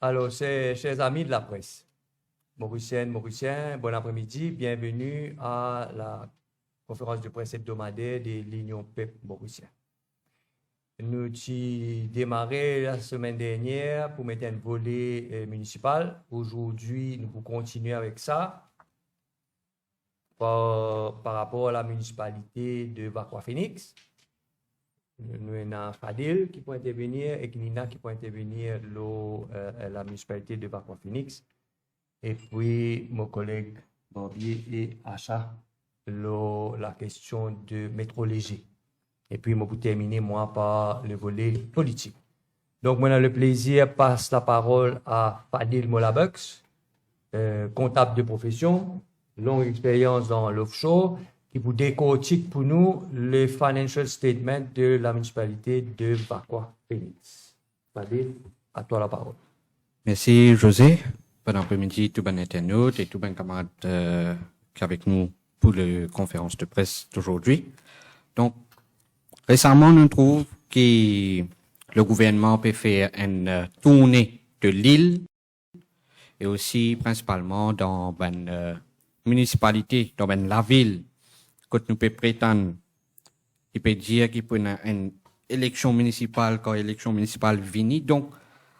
Alors, chers amis de la presse, Mauriciennes, Mauriciens, bon après-midi, bienvenue à la conférence de presse hebdomadaire de l'Union PEP Mauricien. Nous avons démarré la semaine dernière pour mettre un volet municipal. Aujourd'hui, nous allons continuer avec ça par rapport à la municipalité de Vakwa Phoenix. Nous avons Fadil qui peut intervenir et Nina qui peut intervenir la municipalité de Vakwa Phoenix. Et puis, mon collègue Barbier et Acha, la question de métro léger. Et puis, je vais terminer, moi, par le volet politique. Donc, moi, le plaisir, passe la parole à Fadil Molabux, comptable de profession, longue expérience dans l'offshore, qui vous décortique pour nous le financial statement de la municipalité de Vakwa Phoenix. Fadil, à toi la parole. Merci, José. Bon après-midi, tout bon internaute et tout bon camarade qui est avec nous pour la conférence de presse d'aujourd'hui. Donc, récemment, nous trouvons que le gouvernement peut faire une tournée de l'île et aussi principalement dans une municipalité, dans la ville, que nous pouvons prétendre, il peut dire qu'il peut y avoir une élection municipale quand l'élection municipale finit. Donc,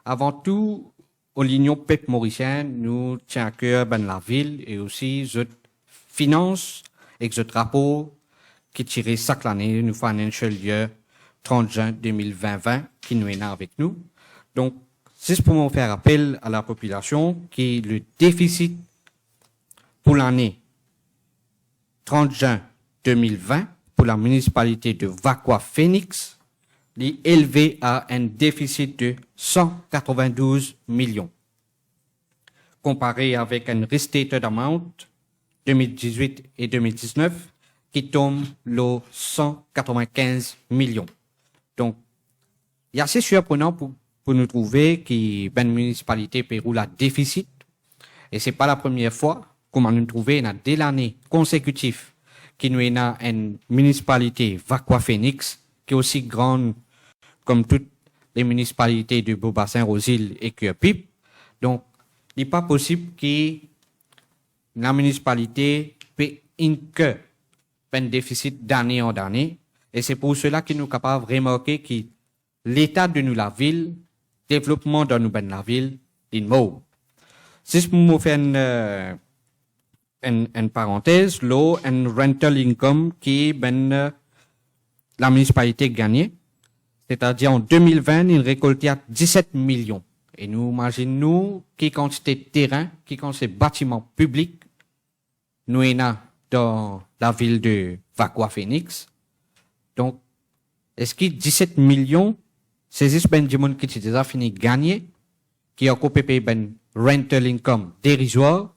avant tout, au l'Union PEP mauricienne, nous tient à cœur la ville et aussi notre finance et notre rapport qui est tiré chaque année, nous financial year 30 juin 2020 qui nous est là avec nous. Donc, c'est pour me faire appel à la population qui le déficit pour l'année 30 juin 2020 pour la municipalité de Vakwa Phoenix est élevé à un déficit de 192 millions. Comparé avec un restated amount 2018 et 2019 qui tombe le 195 millions. Donc, il est assez surprenant pour nous trouver qu'une municipalité Pérou a déficit. Et c'est pas la première fois qu'on nous trouvé dans des années consécutives qui nous est une municipalité Vakwa Phoenix qui est aussi grande comme toutes les municipalités de Beaubassin, Rosil et Curpip. Donc, il n'est pas possible que la municipalité paie que un déficit d'année en année. Et c'est pour cela que nous sommes capables de remarquer que l'état de nous, la ville, développement de nous, la ville, est mort. Si je me fais une parenthèse, un rental income qui est la municipalité gagnée. C'est-à-dire en 2020, il récoltait 17 millions. Et nous imaginons quelle quantité de terrain, quelle quantité de bâtiments publics nous avons dans la ville de Vakwa Phoenix. Donc, est-ce que 17 millions, c'est juste du monde qui déjà fini de gagner, qui a coupé ben rental income dérisoire,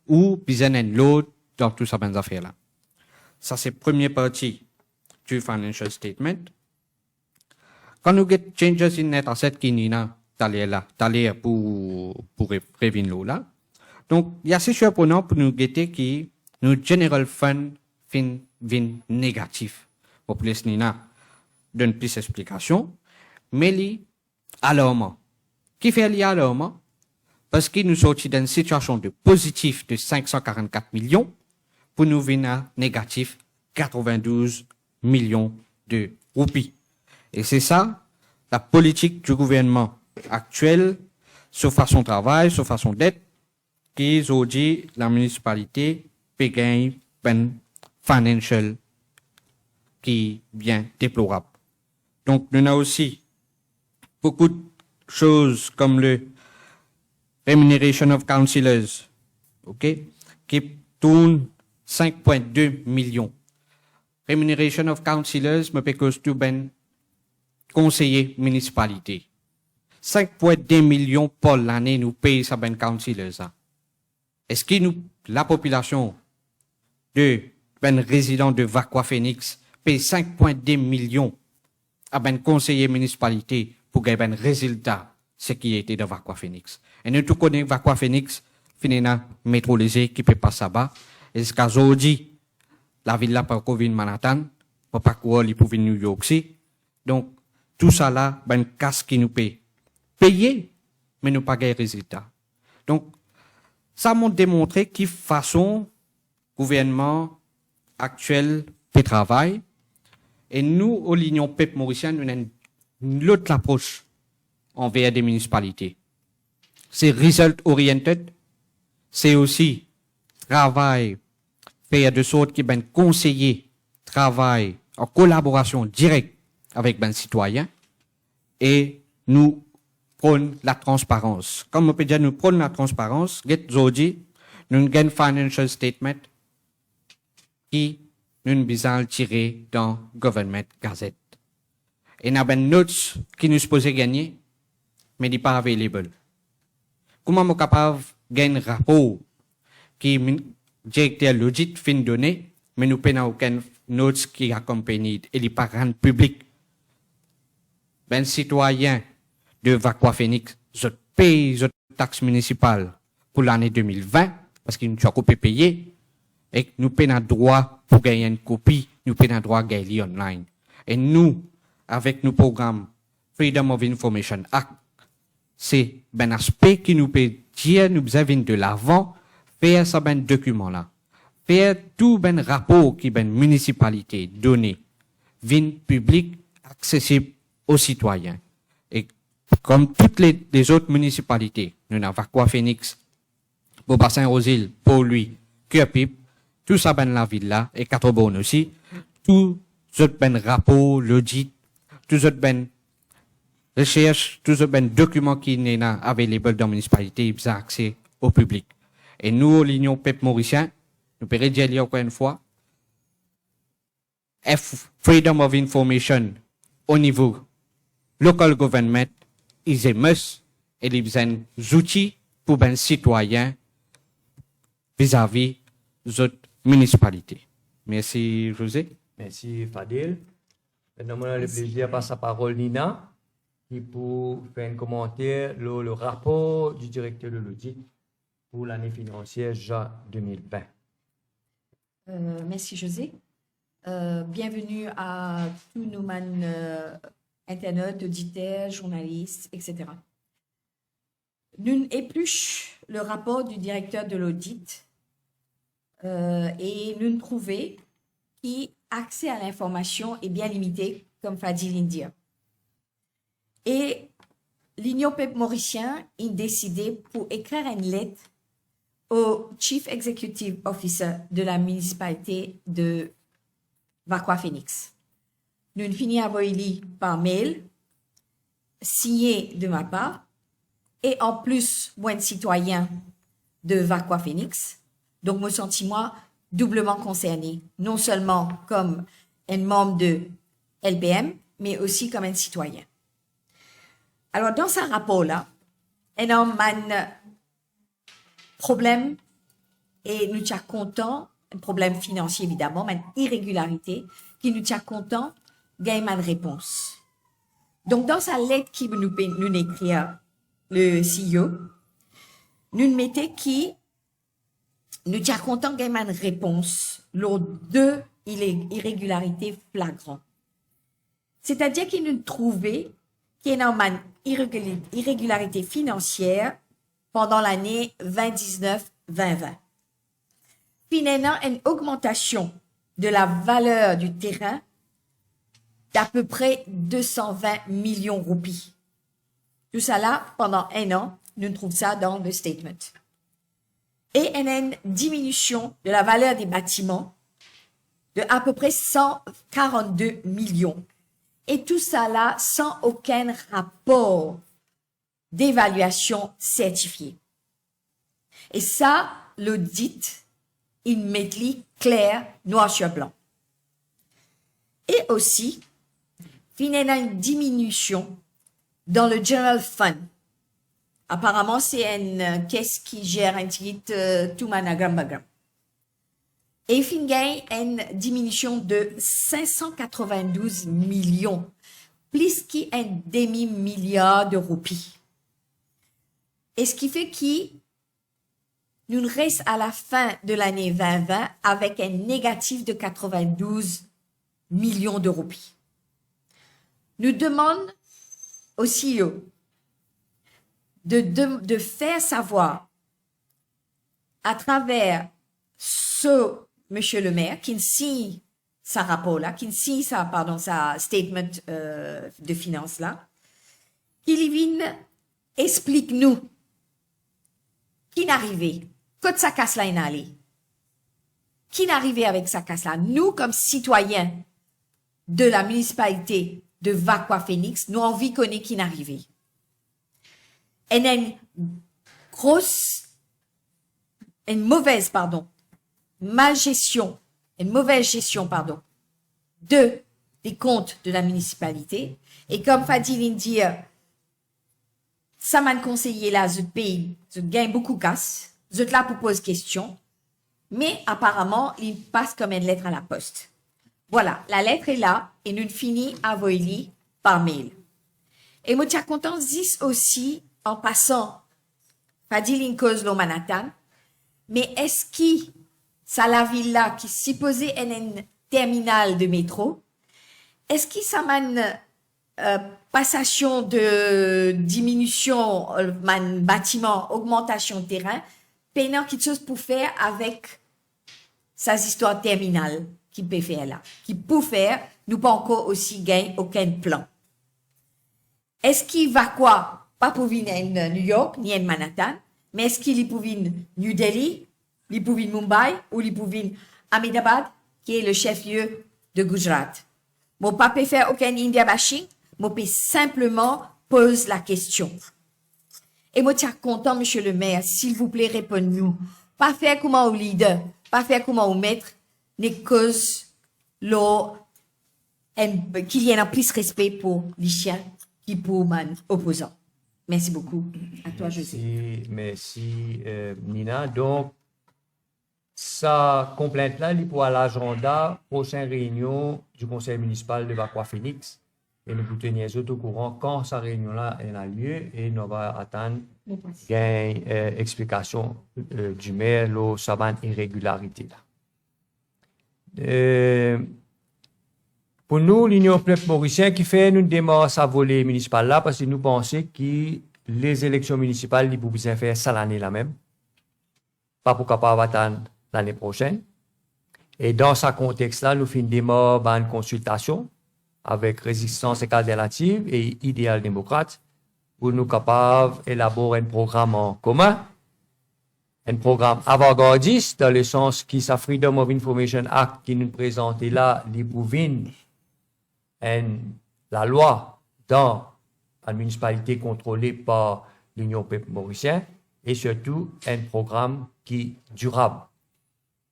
ou besoin d'un lot dans tout ça, ben affaires-là. Ça, c'est la première partie du financial statement. Quand nous get changes in net asset qui n'y a d'aller pour prévenir l'eau là. Donc, il y a assez surprenant pour nous guetter qui nous general fund fin négatif. Pour plus Nina donne plus d'explications. Mais li alarmant. Qui fait li alarmant? Parce qu'il nous sortit d'une situation de positif de 544 millions pour nous venir à négatif 92 millions de roupies. Et c'est ça, la politique du gouvernement actuel, sur façon travail, sur façon dette, qui ont dit la municipalité peut gagner un financial qui est bien déplorable. Donc, nous avons aussi beaucoup de choses comme le remuneration of councillors, ok, qui tourne 5,2 millions. Remuneration of councillors me peut coûter ben conseiller municipalité. 5,2 millions par l'année nous paye ça ben councillors. Est-ce que nous, la population de ben résident de Vakwa Phoenix paye 5,2 millions à ben conseiller municipalité pour gagner ben résultat ce qui était de Vakwa Phoenix. Et nous tous connaissons Vakwa Phoenix, finina métro léger qui peut pas ça-bas. Et ce qu'aujourd'hui, la ville là par Covid Manhattan, pour pas quoi il pour venir New York City. Donc, tout ça là, ben casse qui nous paye. Payer mais nous pas de résultats. Donc, ça m'a démontré qu'il façon gouvernement actuel fait travail. Et nous, au l'Union PEP mauricienne, nous avons une autre approche envers des municipalités. C'est result oriented. C'est aussi travail, faire de sorte que ben conseiller travail en collaboration directe avec ben citoyens. Et nous prenons la transparence. Comme on peut dire, nous prenons la transparence. Aujourd'hui, nous avons un financial statement qui nous besoin tirer dans Government Gazette. Et nous avons une note qui nous supposait gagner, mais n'est pas available. Comment est-ce capable de gagner un rapport qui le directeur l'audit fin donné, mais nous n'avons aucune note qui accompagne et n'est pas rendu public. Ben citoyen de Vacqua Phoenix, je paye les taxes municipales pour l'année 2020 parce qu'ils nous ont coupé payé et nous payons droit pour gagner une copie, nous payons droit à gagner online. Et nous, avec nos programmes Freedom of Information Act, c'est un aspect qui nous peut dire, nous avons de l'avant, faire ce ben document-là, faire tout ben rapport qui ben municipalité donné, vin public, accessible aux citoyens. Et comme toutes les autres municipalités, nous avons Vacqua Phoenix, pour Bassin-Rosil, pour lui, Curpip, tout ça ben la ville là, et Quatre-Bonnes aussi, tout ce ben rapport, l'audit, tout ce ben recherche, tout ce ben document qui n'est pas available dans la municipalité, ils ont accès au public. Et nous, l'Union PEP mauricien, nous pouvons dire encore une fois, Freedom of Information au niveau local government is a must et ils ont des outils pour les citoyens vis-à-vis des autres municipalités. Merci, José. Merci, Fadil. Maintenant, on a le plaisir de passer la parole à Nina, qui pour faire un commentaire le rapport du directeur de l'audit pour l'année financière juin 2020. Merci, José. Bienvenue à tous nos internautes, auditeurs, journalistes, etc. Nous épluchons le rapport du directeur de l'audit et nous trouvons que l'accès à l'information est bien limité, comme Fadil India. Et l'Union PEP mauricien a décidé pour écrire une lettre au Chief Executive Officer de la municipalité de Vacqua Phoenix. Nous finissons à envoyer par mail, signé de ma part, et en plus, moi, un citoyen de Vacqua Phoenix. Donc, me sens moi doublement concerné, non seulement comme un membre de LPM, mais aussi comme un citoyen. Alors, dans ce rapport-là, il y a un problème, et nous sommes contents, un problème financier évidemment, mais une irrégularité, qui nous tient contents, gagne une réponse. Donc, dans sa lettre qui nous écrit le CEO, nous mettons qui nous tient contents, gagne une réponse lors de irrégularités flagrantes. C'est-à-dire qu'il nous trouvait qu'il y a une irrégularité financière pendant l'année 2019-2020. Finalement, une augmentation de la valeur du terrain d'à peu près 220 millions de roupies. Tout ça là, pendant un an, nous trouvons ça dans le statement. Et une diminution de la valeur des bâtiments de à peu près 142 millions. Et tout ça là, sans aucun rapport d'évaluation certifié. Et ça, l'audit, il met clair, noir sur blanc. Et aussi, il y a une diminution dans le General Fund. Apparemment, c'est une caisse qui gère un titre tout managram. Et il y a une diminution de 592 millions, plus qu'un demi-milliard de roupies. Et ce qui fait que nous restons à la fin de l'année 2020 avec un négatif de 92 millions de roupies. Nous demandons au CEO de faire savoir à travers ce monsieur le maire qui signe sa rapport là, qui signe sa statement de finances là, qu'il vienne explique-nous qui n'arrivait, que sa casse là est allé. Qui n'arrivait avec sa casse là? Nous, comme citoyens de la municipalité de Vacqua Phoenix, nous envie connaître qui n'arrivait. Et une mauvaise gestion des comptes de la municipalité. Et comme Fadil dit, ça m'a conseillé là, je paye, je gagne beaucoup de casse, je là pour poser question. Mais apparemment, il passe comme une lettre à la poste. Voilà, la lettre est là et nous finissons à envoyer par mail. Et moi, je suis content aussi, en passant, Fadil in cause le Manhattan, mais est-ce que ça la ville là qui supposait un terminal de métro, est-ce que ça m'a passation de diminution bâtiment, augmentation de terrain, peinant quelque chose pour faire avec sa histoire terminale qui peut faire là, qui peut faire, nous pas encore aussi gagner aucun plan. Est-ce qu'il va quoi? Pas pour venir à New York, ni à Manhattan, mais est-ce qu'il est pour venir New Delhi, il pour venir Mumbai, ou il pour venir Ahmedabad, qui est le chef-lieu de Gujarat? Mon pas peut faire aucun India bashing, mon peut simplement pose la question. Et moi, tiens, content, monsieur le maire, s'il vous plaît, répondez-nous. Pas faire comment au leader, pas faire comment au maître, n'est cause qu'il y ait un plus respect pour les chiens qui pour man opposant. Merci beaucoup. À toi, José. Merci, Nina. Donc, sa complainte-là, il est pour l'agenda prochaine réunion du conseil municipal de Vacqua Phoenix. Et nous vous tenir au courant quand sa réunion-là a lieu et nous va attendre une explication du maire sur sa irrégularité. Pour nous, l'Union peuple mauricien qui fait une démarche à voler municipal là parce que nous pensons que les élections municipales, ils peuvent faire ça l'année là même. Pas pour capable attendre l'année prochaine. Et dans ce contexte-là, nous faisons une démarche une consultation avec Résistance alternative et Idéal démocrate, pour nous capables d'élaborer un programme en commun, un programme avant-gardiste, dans le sens qui sa Freedom of Information Act qui nous présente là, les bouvines, la loi dans la municipalité contrôlée par l'Union peuple mauricien, et surtout un programme qui est durable.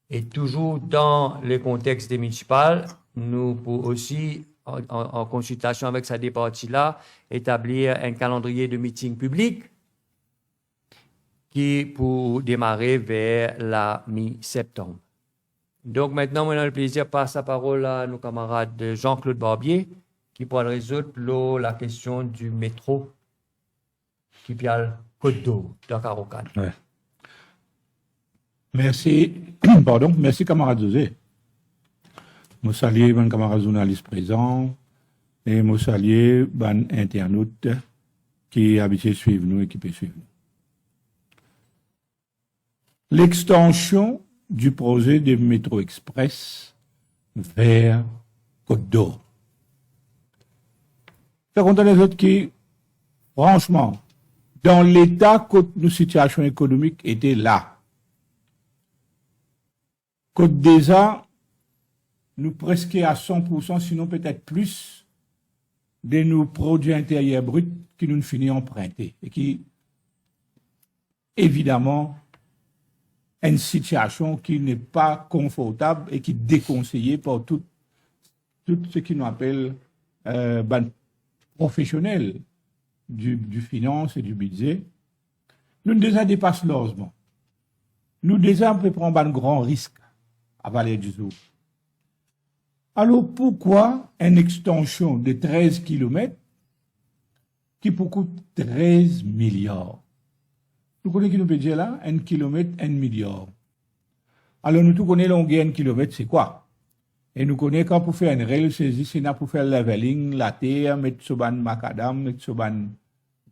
Et toujours dans le contexte des municipales, nous pouvons aussi en consultation avec sa parties-là, établir un calendrier de meeting public qui pour démarrer vers la mi-septembre. Donc maintenant, on a le plaisir de passer la parole à nos camarades Jean-Claude Barbier qui pourra résoudre la question du métro qui vient le Côte d'Or dans Carocan. Ouais. Merci, merci camarade José. Je salue mon camarade journaliste présent et je salue les internautes qui habituent suivre nous et qui peuvent suivre nous. L'extension du projet de métro express vers Côte d'Or. C'est contre les autres qui, franchement, dans l'état que nos situations économiques étaient là, Côte d'Or, nous presque à 100%, sinon peut-être plus, de nos produits intérieurs bruts qui nous finissons emprunter et qui, évidemment, est une situation qui n'est pas confortable et qui est déconseillée par tout ce qui nous appelle professionnels du finance et du budget. Nous déjà dépassons largement. Nous déjà on peut prendre un grand risque à Vallée du Zou. Alors pourquoi une extension de 13 km qui peut coûter 13 milliards? Nous connaissons qui nous peut dire là, 1 kilomètre, 1 milliard. Alors nous tous connaissons longueur 1 kilomètre, c'est quoi? Et nous connaissons quand pour faire une rail saisie, c'est pour faire leveling, la terre, mettre sur ban macadam, mettre sur ban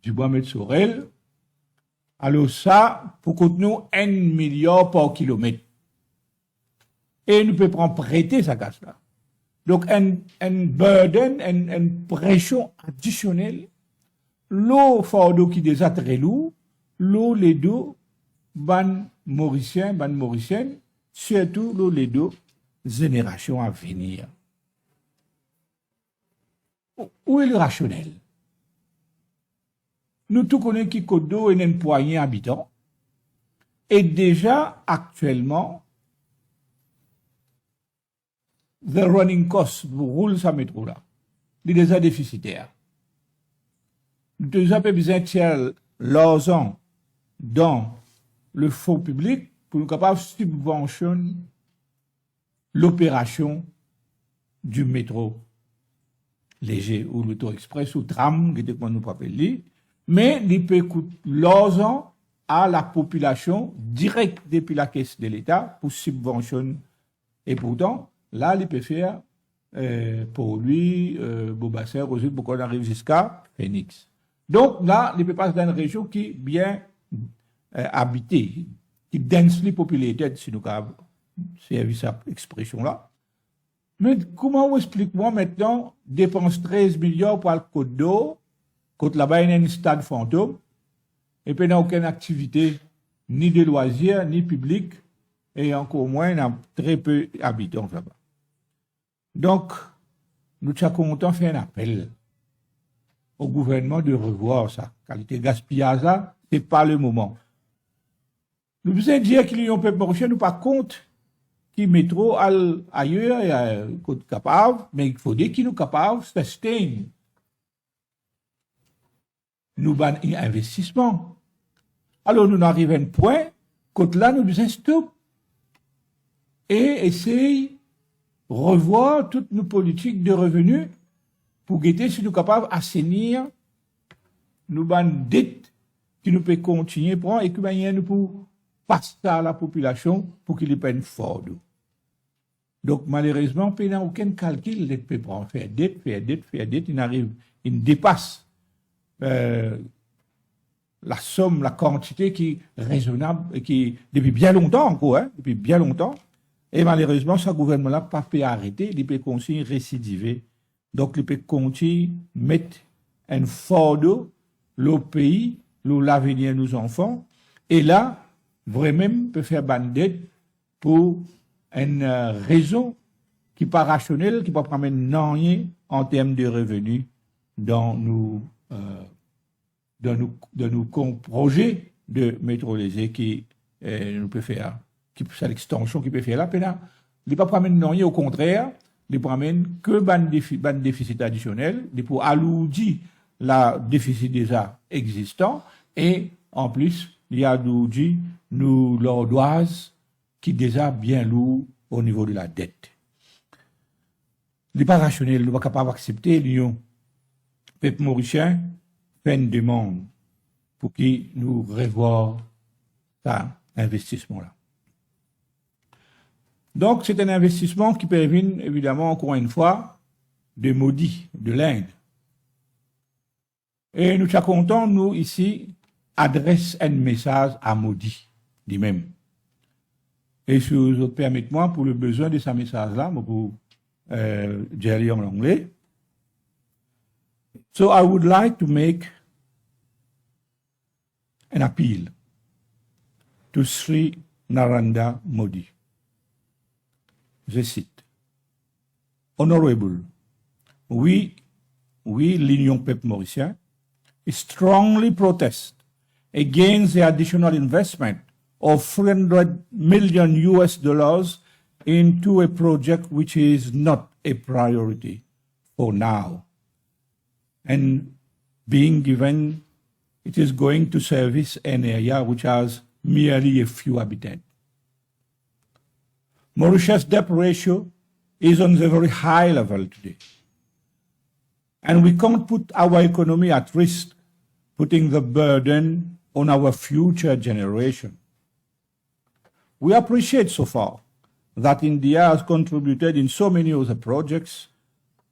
du bois, mettre sur rail. Alors ça, pour coûter nous 1 milliard par kilomètre. Et nous pouvons prendre prêter ça casse là. Donc, un burden, une pression additionnelle. L'eau fardeau qui déjà très lourd, l'eau les deux, ban mauricienne, surtout l'eau les deux, génération à venir. Où est le rationnel? Nous tous connaissons qui Côte d'eau est une poignée d'habitants. Et déjà, actuellement, the running cost pour rouler sa métro là, il est déjà déficitaire. Nous avons déjà besoin de tiers l'argent dans le fonds public pour nous capables de subventionner l'opération du métro léger ou l'auto express ou tram, qui était qu'on nous appelle, mais il peut coûter l'argent à la population direct depuis la caisse de l'État pour subventionner. Et pourtant, là, il peut faire pour lui, Beaubassin, Rosé, pour qu'on arrive jusqu'à Phoenix. Donc là, il peut passer dans une région qui est bien habitée, qui est densely populated, si nous avons servi cette expression-là. Mais comment vous expliquez-moi maintenant, dépense 13 milliards pour le Côte d'eau, quand là-bas il y a un stade fantôme, et puis il n'y a aucune activité, ni de loisirs, ni publique, et encore moins, il y a très peu d'habitants là-bas. Donc, nous sommes contents de faire un appel au gouvernement de revoir ça. Qualité gaspillage, ce n'est pas le moment. Nous devons dire qu'il y a un peuple mauricien, nous par contre, qui métro ailleurs, il y a côté capable, mais il faut dire qu'il nous capable de sustain. Nous ban investissement. Alors nous arrivons à un point, quand là nous devons stop et essayer de revoir toutes nos politiques de revenus pour guetter si nous sommes capables d'assainir nos ban dettes qui nous peut continuer prendre et que nous pouvons passer à la population pour qu'ils prennent fort. Donc, malheureusement, il n'y a aucun calcul, il peut prendre, faire dette, il dépasse la somme, la quantité qui est raisonnable, et qui, depuis bien longtemps encore, depuis bien longtemps, et malheureusement, ce gouvernement-là n'a pas pu arrêter, il peut continuer à récidiver. Donc, il peut continuer à mettre un fardeau, le pays, l'avenir de nos enfants, et là, vraiment, peut faire bandette pour une raison qui n'est pas rationnelle, qui ne peut pas mettre rien en termes de revenus dans nos projets de métro léger qui nous peut faire, qui c'est l'extension qui peut faire là, il ne peut pas mettre rien, au contraire, il ne peut mettre que ban déficit additionnel, il peut alourdir la déficit déjà existant, et en plus, il y a alourdir nous l'ordoise qui est déjà bien lourd au niveau de la dette. Il n'est pas rationnel, il n'est pas capable d'accepter l'union. Peuple mauricien fait une demande pour qu'il nous revoie cet investissement-là. Donc, c'est un investissement qui permet, évidemment, encore une fois, de maudits de l'Inde. Et nous sommes contents, nous, ici, adresse un message à maudit, lui-même. Et si vous permettez-moi, pour le besoin de ce message-là, pour dire en anglais. So I would like to make an appeal to Sri Narendra Modi. Je cite. Honorable, we, l'Union Peuple Mauricien, strongly protest against the additional investment of $300 million into a project which is not a priority for now. And being given, it is going to service an area which has merely a few inhabitants. Mauritius' debt ratio is on the very high level today. And we can't put our economy at risk, putting the burden on our future generation. We appreciate so far that India has contributed in so many other projects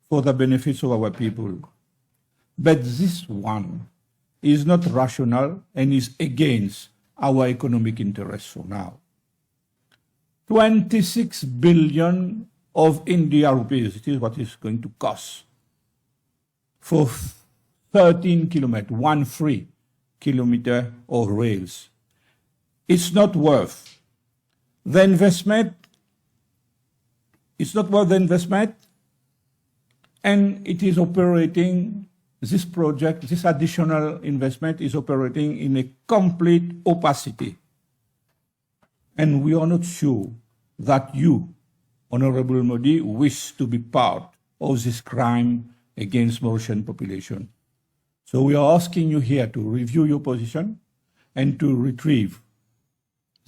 for the benefits of our people. But this one is not rational and is against our economic interests for now. 26 billion of India rupees, it is what it's going to cost for 13 kilometers, 1 free kilometer of rails. It's not worth the investment. It's not worth the investment, and it is operating, this project, this additional investment is operating in a complete opacity. And we are not sure that you, Honorable Modi, wish to be part of this crime against Mauritian population. So we are asking you here to review your position and to retrieve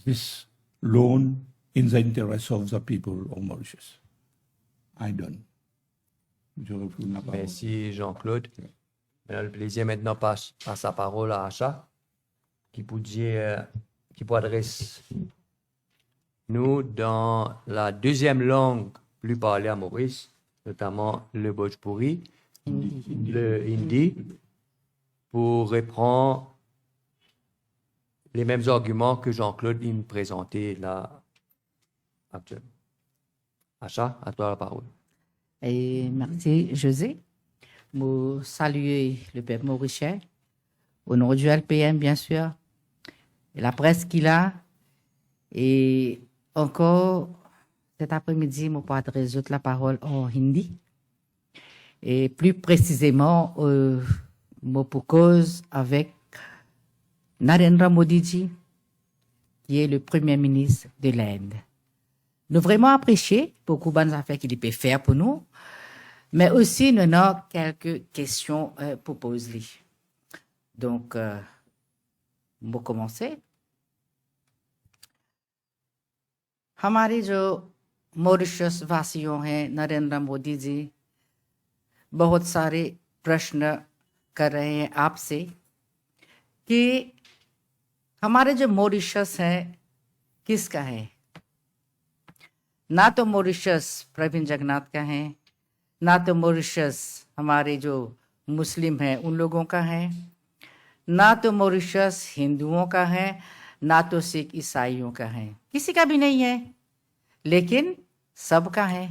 this loan in the interest of the people of Mauritius. I donne. Je reprends la parole. Merci Jean-Claude. On a le plaisir maintenant passe la parole à Acha, qui peut dire, qui peut adresser nous dans la deuxième langue plus parlée à Maurice, notamment le Bhojpuri, le hindi, pour reprendre les mêmes arguments que Jean-Claude nous présentait là actuellement. Acha, à toi la parole. Et merci, José. Vous saluer le peuple mauricien, au nom du LPM, bien sûr, et la presse qu'il a. Et encore, cet après-midi, je vais adresser la parole en hindi. Et plus précisément, je cause avec Narendra Modi ji, qui est le Premier ministre de l'Inde. Nous vraiment apprécié beaucoup de affaires qu'il peut faire pour nous, mais aussi nous avons quelques questions pour poser. Donc, on va commencer. हमारे जो मॉरिशस वासियों हैं नरेंद्र मोदी जी बहुत सारे प्रश्न कर रहे हैं आपसे कि हमारे जो मॉरिशस है किसका है। ना तो मॉरिशस प्रवीण जगन्नाथ का है, ना तो मॉरिशस हमारे जो मुस्लिम हैं उन लोगों का है, ना तो मॉरिशस हिंदुओं का है, ना तो सिख ईसाइयों का है, किसी का भी नहीं है, लेकिन सबका है।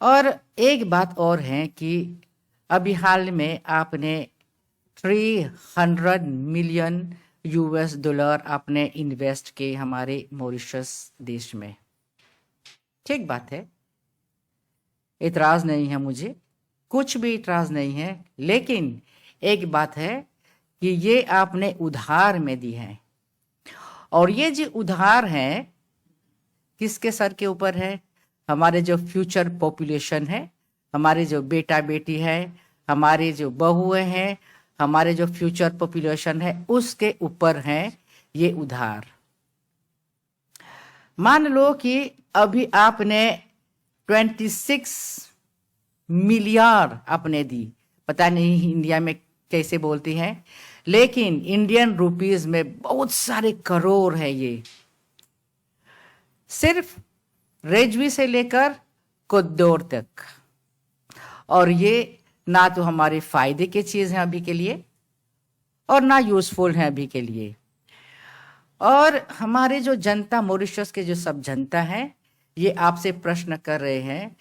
और एक बात और है कि अभी हाल में आपने 300 मिलियन US डॉलर आपने इन्वेस्ट किए हमारे मॉरिशस देश में। ठीक बात है, इतराज नहीं है, मुझे कुछ भी इतराज नहीं है, लेकिन एक बात है कि ये आपने उधार में दी है, और ये जो उधार है किसके सर के ऊपर है। हमारे जो फ्यूचर पॉपुलेशन है, हमारे जो बेटा बेटी है, हमारे जो बहुएं हैं, हमारे जो फ्यूचर पॉपुलेशन है उसके ऊपर है ये उधार। मान लो कि अभी आपने 26 मिलियन आपने दी, पता नहीं इंडिया में कैसे बोलती हैं, लेकिन इंडियन रुपीस में बहुत सारे करोड़ है ये। सिर्फ रेजवी से लेकर कोदोर तक, और ये ना तो हमारे फायदे की चीज है अभी के लिए और ना यूजफुल है अभी के लिए। और हमारे जो जनता, मॉरिशस के जो सब जनता है, ये आपसे प्रश्न कर रहे हैं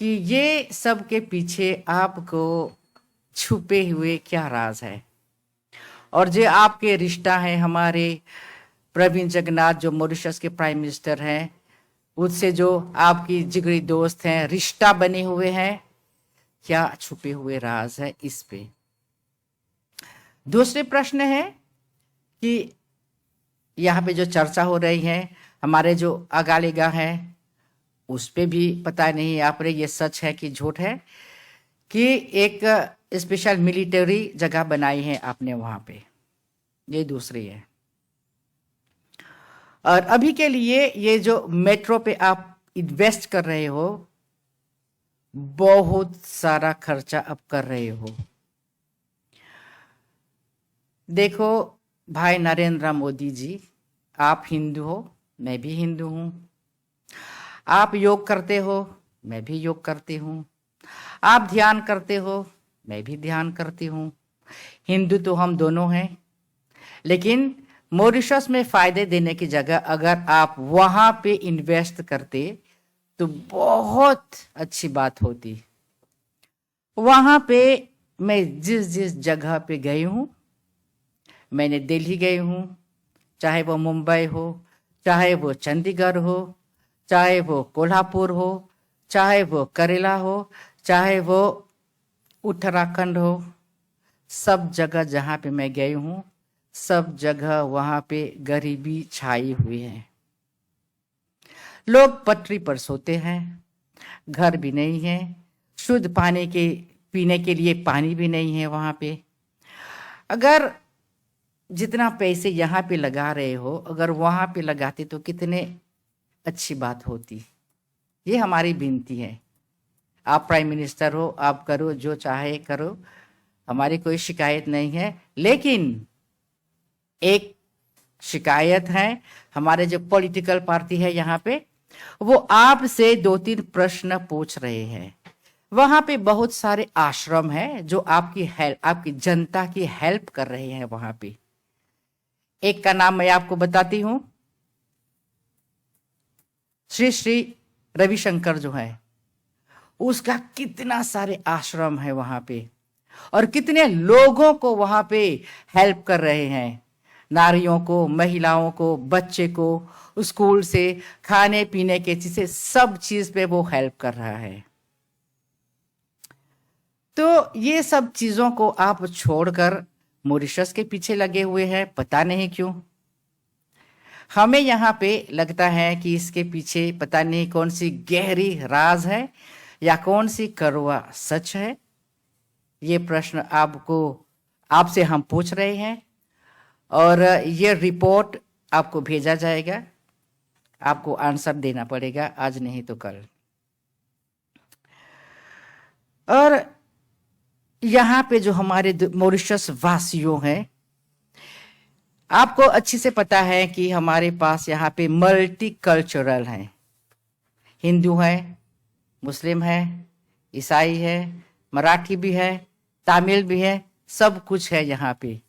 कि ये सब के पीछे आपको छुपे हुए क्या राज है। और जो आपके रिश्ता है हमारे प्रवीण जगन्नाथ जो मॉरिशस के प्राइम मिनिस्टर हैं, उससे जो आपकी जिगरी दोस्त हैं, रिश्ता बने हुए हैं, क्या छुपे हुए राज है इस पे। दूसरे प्रश्न है कि यहाँ पे जो चर्चा हो रही है हमारे जो अगालेगा है उस पे भी पता नहीं आपने ये सच है कि झूठ है, कि एक स्पेशल मिलिट्री जगह बनाई है आपने वहां पे, ये दूसरी है। और अभी के लिए ये जो मेट्रो पे आप इन्वेस्ट कर रहे हो, बहुत सारा खर्चा अब कर रहे हो। देखो भाई नरेंद्र मोदी जी, आप हिंदू हो, मैं भी हिंदू हूं। आप योग करते हो, मैं भी योग करती हूं। आप ध्यान करते हो, मैं भी ध्यान करती हूं। हिंदू तो हम दोनों हैं, लेकिन मॉरिशस में फायदे देने की जगह अगर आप वहां पे इन्वेस्ट करते तो बहुत अच्छी बात होती। वहां पे मैं जिस जिस जगह पे गई हूँ, मैंने दिल्ली गई हूँ, चाहे वो मुंबई हो, चाहे वो चंडीगढ़ हो, चाहे वो कोल्हापुर हो, चाहे वो करेला हो, चाहे वो उत्तराखंड हो, सब जगह जहाँ पे मैं गई हूँ, सब जगह वहाँ पे गरीबी छाई हुई है। लोग पटरी पर सोते हैं, घर भी नहीं है, शुद्ध पीने के लिए पानी भी नहीं है वहाँ पे। अगर जितना पैसे यहाँ पे लगा रहे हो, अगर वहाँ पे लगाते तो कितने अच्छी बात होती। ये हमारी विनती है। आप प्राइम मिनिस्टर हो, आप करो जो चाहे करो, हमारी कोई शिकायत नहीं है। लेकिन एक शिकायत है, हमारे जो पॉलिटिकल पार्टी है यहाँ पे, वो आपसे 2-3 प्रश्न पूछ रहे हैं। वहां पे बहुत सारे आश्रम हैं जो आपकी जनता की हेल्प कर रहे हैं वहां पे। एक का नाम मैं आपको बताती हूं, श्री श्री रविशंकर जो है, उसका कितना सारे आश्रम है वहां पे, और कितने लोगों को वहां पे हेल्प कर रहे हैं। नारियों को, महिलाओं को, बच्चे को स्कूल से खाने पीने के चीज से सब चीज पे वो हेल्प कर रहा है। तो ये सब चीजों को आप छोड़कर मॉरिशस के पीछे लगे हुए हैं, पता नहीं क्यों। हमें यहाँ पे लगता है कि इसके पीछे पता नहीं कौन सी गहरी राज है या कौन सी कड़वा सच है। ये प्रश्न आपसे हम पूछ रहे हैं, और ये रिपोर्ट आपको भेजा जाएगा, आपको आंसर देना पड़ेगा, आज नहीं तो कल। और यहाँ पे जो हमारे मॉरिशस वासियों हैं, आपको अच्छी से पता है कि हमारे पास यहाँ पे मल्टी कल्चरल हैं। हिंदू है, मुस्लिम है, ईसाई है, मराठी भी है, तमिल भी है, सब कुछ है यहाँ पे।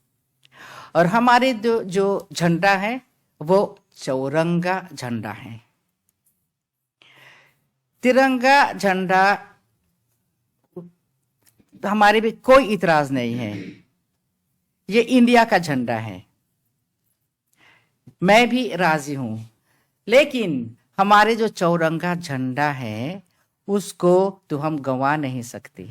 और हमारे जो झंडा है वो चौरंगा झंडा है। तिरंगा झंडा हमारे भी कोई इतराज नहीं है, ये इंडिया का झंडा है, मैं भी राजी हूं। लेकिन हमारे जो चौरंगा झंडा है उसको तो हम गंवा नहीं सकते।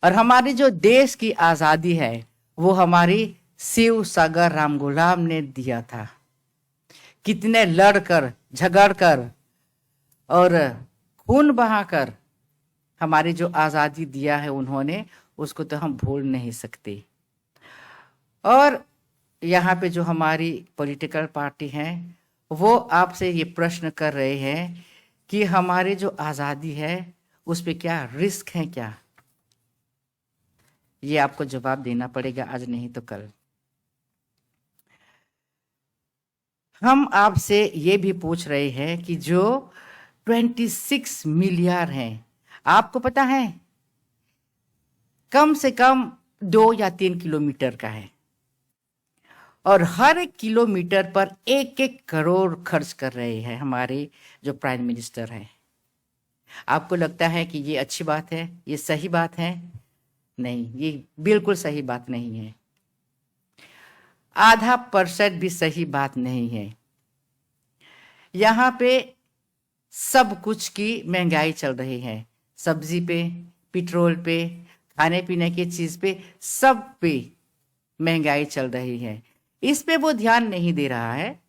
और हमारी जो देश की आजादी है वो हमारी शिव सागर राम गुलाम ने दिया था। कितने लड़कर झगड़कर और खून बहाकर हमारी जो आजादी दिया है उन्होंने, उसको तो हम भूल नहीं सकते। और यहाँ पे जो हमारी पॉलिटिकल पार्टी है वो आपसे ये प्रश्न कर रहे हैं कि हमारी जो आजादी है उस पे क्या रिस्क है क्या। ये आपको जवाब देना पड़ेगा, आज नहीं तो कल। हम आपसे ये भी पूछ रहे हैं कि जो 26 मिलियन हैं, आपको पता है कम से कम 2 या 3 किलोमीटर का है, और हर एक किलोमीटर पर 1-1 करोड़ खर्च कर रहे हैं हमारे जो प्राइम मिनिस्टर हैं। आपको लगता है कि ये अच्छी बात है, ये सही बात है? नहीं, ये बिल्कुल सही बात नहीं है। 0.5% भी सही बात नहीं है। यहाँ पे सब कुछ की महंगाई चल रही है, सब्जी पे, पेट्रोल पे, खाने पीने की चीज पे, सब पे महंगाई चल रही है। इस पे वो ध्यान नहीं दे रहा है।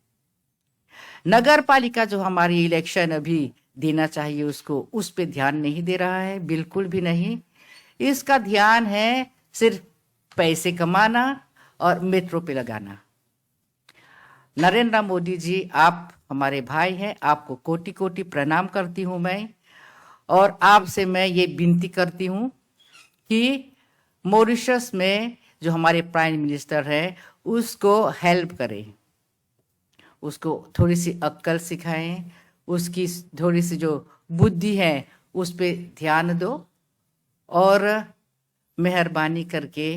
नगर पालिका जो हमारी इलेक्शन अभी देना चाहिए उसको, उस पे ध्यान नहीं दे रहा है, बिल्कुल भी नहीं। इसका ध्यान है सिर्फ पैसे कमाना और मेट्रो पे लगाना। नरेंद्र मोदी जी, आप हमारे भाई हैं, आपको कोटि कोटि प्रणाम करती हूं मैं, और आपसे मैं ये विनती करती हूं कि मॉरिशस में जो हमारे प्राइम मिनिस्टर है उसको हेल्प करें, उसको थोड़ी सी अक्ल सिखाएं, उसकी थोड़ी सी जो बुद्धि है उस पे ध्यान दो, और मेहरबानी करके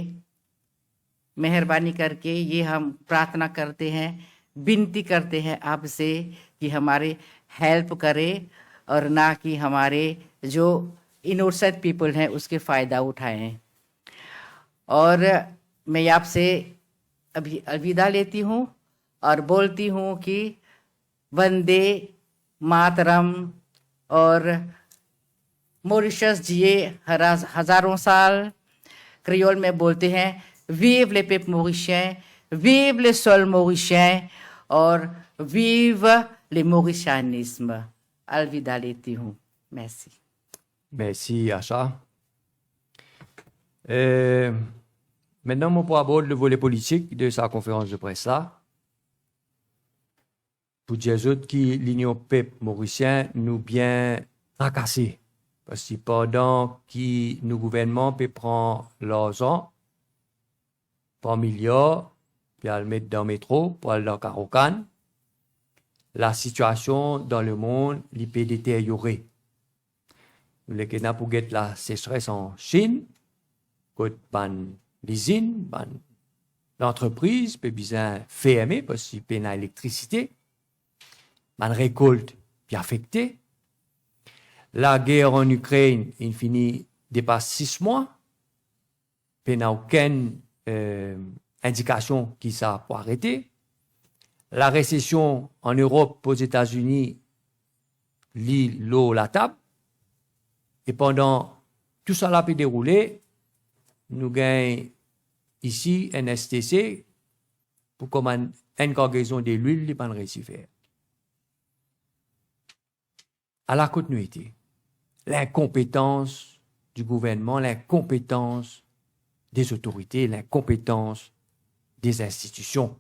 मेहरबानी करके ये हम प्रार्थना करते हैं, विनती करते हैं आपसे कि हमारे हेल्प करें और ना कि हमारे जो इनोसेंट पीपल हैं उसके फ़ायदा उठाएं। और मैं आपसे अभी अलविदा लेती हूँ और बोलती हूँ कि वंदे मातरम, और मॉरिशस जिए हजारों साल। क्रियोल में बोलते हैं विव ले पेप मॉरिशियन, विव ले सोल मॉरिशियन और विव ले मॉरिशानिस्me। अलविदा लेती हूँ। Merci. Merci, Acha. Maintenant, on pourra aborder le volet politique de sa conférence de presse là. Pour dire aux autres que l'Union peuple mauricien nous bien tracassé. Parce que pendant que nos gouvernements peuvent prendre l'argent, par milliards, puis le mettre dans le métro, pour aller dans Carocan, la situation dans le monde peut détériorer. Nous avons pour get la sécheresse en Chine, côté l'usine, l'entreprise peut bien fermer parce qu'il y a l'électricité, la récolte puis affectée. La guerre en Ukraine, il finit dépasse 6 mois, il n'y a aucune indication qui ça pour arrêter. La récession en Europe, aux États-Unis, lit l'eau la table. Et pendant tout ça là peut dérouler, nous gagnons ici un STC pour comme une cargaison de l'huile qui pas réussi faire. À la continuité, l'incompétence du gouvernement, l'incompétence des autorités, l'incompétence des institutions.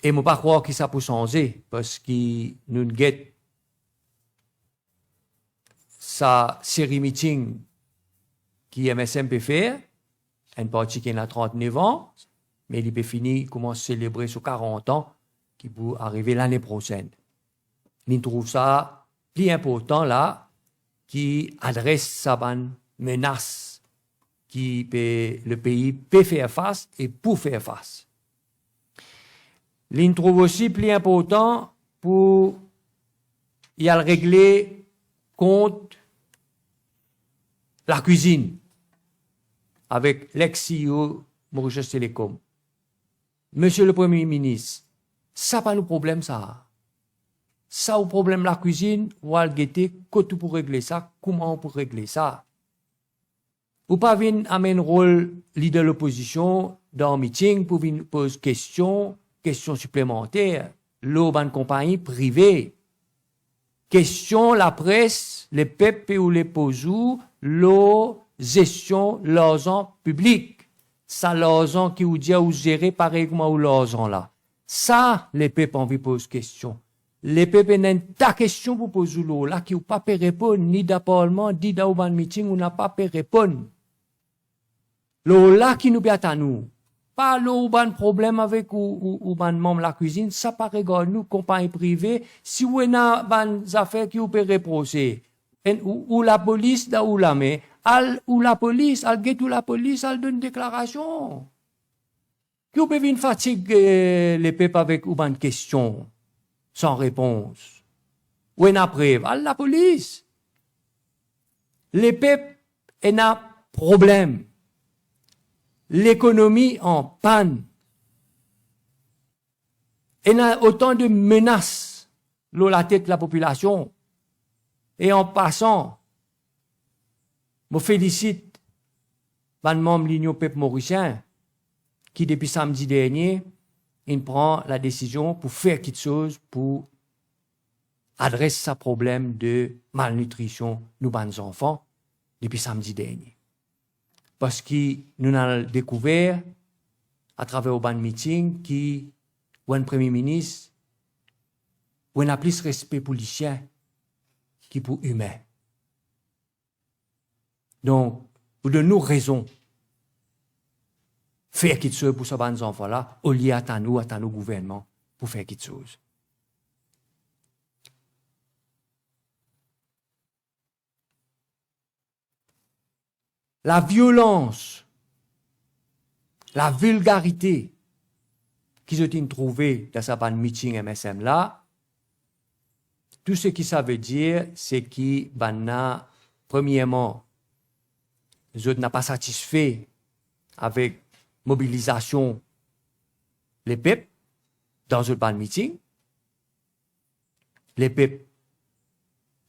Et je ne peux pas croire que ça peut changer parce que nous guettons sa série meeting qui MSM peut faire, une partie qui a 39 ans, mais il peut finir, commence à célébrer sur 40 ans, qui peut arriver l'année prochaine. Il trouve ça plus important là, qui adresse sa menace, qui peut, le pays peut faire face et pour faire face. Il trouve aussi plus important pour y aller régler contre la cuisine avec l'ex-CEO Mauritius Telecom. Monsieur le Premier ministre, ça pas le problème ça. Ça au problème la cuisine, ou al guetter tout pour régler ça, comment on peut régler ça. Ou pas venir amener rôle leader de l'opposition dans un meeting pour venir poser questions supplémentaires, l'urban compagnie privée. Question la presse, les peuples ou les posous, l'eau, gestion, l'argent public. Ça, l'argent qui vous dit à vous gérer pareillement ou l'argent là. Ça, les peuples ont envie de poser question. Les peuples n'ont ta question pour poser l'eau là, qui n'ont pas pu répondre, ni d'un parlement, ni d'un urban meeting, ou n'a pas pu répondre. L'eau là qui nous peut à nous. Pas l'urban problème avec ou membre la cuisine, ça pas regarde nous, compagnie privée, si vous avez des affaires qui vous peut reprocher, ou la police, da ou la mais, ou la police, la police, elle donne une déclaration. Qui vous peut venir fatiguer les peuples avec une question, sans réponse. Ou une preuve, la police. Les peuples, ont un problème. L'économie en panne. Il y a autant de menaces dans la tête de la population. Et en passant, je félicite les membres de l'Union peuple mauricien qui, depuis samedi dernier, il prend la décision pour faire quelque chose pour adresser ce problème de malnutrition de nos enfants depuis samedi dernier. Parce que nous avons découvert, à travers un meeting, qu'un premier ministre, on a plus respect pour les chiens que pour les humains. Donc, vous donnez-nous raison faire quelque chose pour ces enfants-là, au lieu à nous gouvernements, pour faire quelque chose. La violence la vulgarité qu'ils ont trouvé dans sa meeting MSM là, tout ce que ça veut dire, c'est que, premièrement, les autres n'ont pas satisfait avec mobilisation les peuples dans un meeting. Les peuples,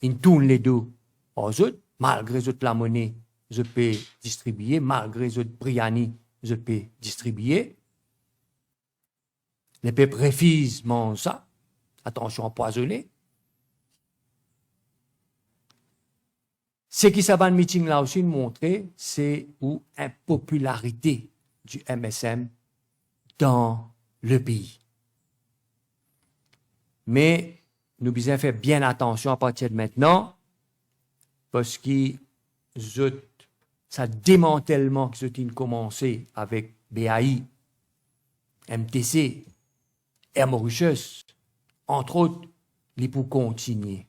ils tournent les dos aux autres, malgré les autres la monnaie, je peux distribuer, malgré les autres priani, je peux distribuer. Les peuples refusent manger ça. Attention, empoisonné. Ce qui ça va le meeting là aussi montrer, c'est où impopularité du MSM dans le pays. Mais nous devons faire bien attention à partir de maintenant, parce que ça démantèlement que ont commencé avec BAI, MTC, Air Mauritius, entre autres, ils pour continuer.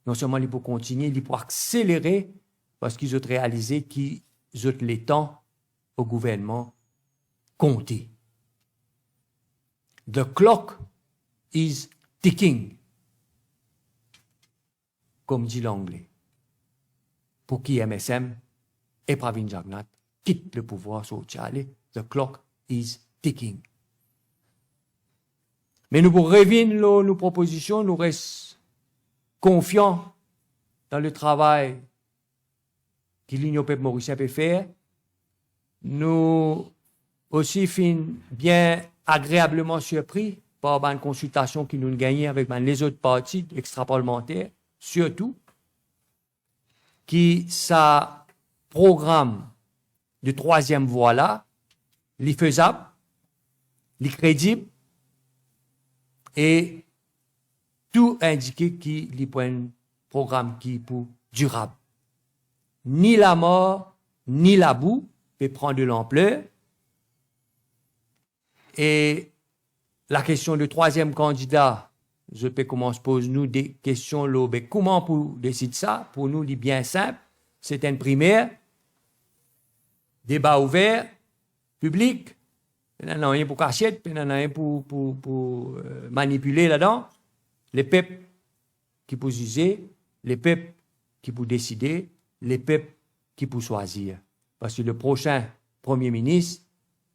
Non seulement ils pour continuer, ils pour accélérer, parce qu'ils ont réalisé qu'ils ont les temps au gouvernement compté. The clock is ticking, comme dit l'anglais, pour qui MSM et Pravin Jagnnath quittent le pouvoir sur Tchale. The clock is ticking. Mais nous, pour revenir nos propositions, nous restons confiants dans le travail que l'Union peuple mauricien peut faire. Nous aussi sommes bien agréablement surpris par une consultation qui nous gagnait avec les autres partis extra-parlementaires, surtout, qui ça programme de troisième voie là, les faisables, les crédibles, et tout indiqué qu'il y a un programme qui est pour durable. Ni la mort, ni la boue peut prendre de l'ampleur. Et la question du troisième candidat, je peux commencer à poser nous des questions là, mais comment pour décider ça? Pour nous, c'est bien simple. C'est une primaire, débat ouvert, public. Il n'y en a rien pour cachette, il n'y en a rien pour manipuler là-dedans. Les peuples qui pour juger, les peuples qui pour décider, les peuples qui pour choisir. Parce que le prochain Premier ministre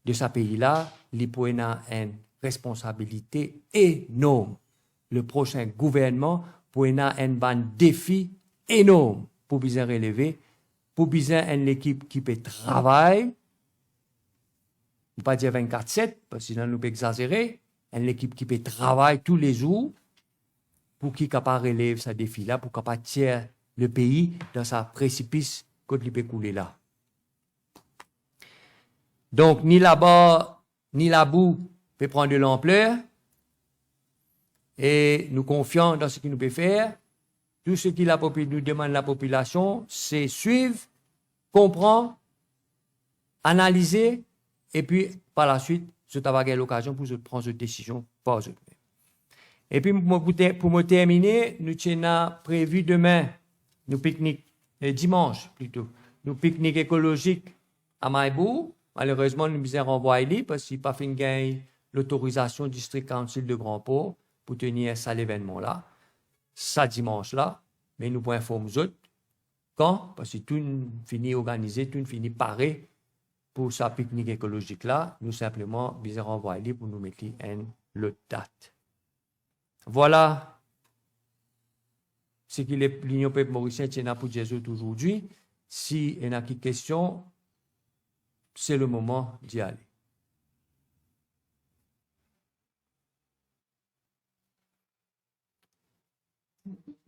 de ce pays-là, il a une responsabilité énorme. Le prochain gouvernement pour un défi énorme pour bien relever, pour bien une équipe qui peut travailler. On ne peut pas dire 24/7, parce que sinon nous peut exagérer. Une équipe qui peut travailler tous les jours pour qu'il capable relever ce défi-là, pour capable tirer le pays dans sa précipice quand il peut couler là. Donc, ni là-bas, ni la boue peut prendre de l'ampleur. Et nous confions dans ce qu'il nous peut faire. Tout ce qu'il nous demande la population, c'est suivre, comprendre, analyser, et puis par la suite, je vais avoir l'occasion pour prendre une décision par eux. Et puis pour me terminer, nous tenons prévu demain, nous pique-nique, dimanche plutôt, nous pique-nique écologique à Maïbou. Malheureusement, nous nous avons renvoyé parce qu'il n'a pas fait gagner l'autorisation du District Council de Grand-Port pour tenir ça l'événement-là, ça dimanche-là, mais nous pouvons informer aux autres quand, parce que tout finit organisé, tout finit paré pour sa pique-nique écologique-là, nous simplement nous avons renvoyé pour nous mettre une autre date. Voilà ce que l'Union peuple mauricien tient pour Jésus aujourd'hui. Si il y a des questions, c'est le moment d'y aller.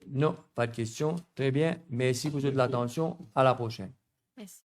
Non, pas de questions. Très bien. Merci pour votre attention. À la prochaine. Merci.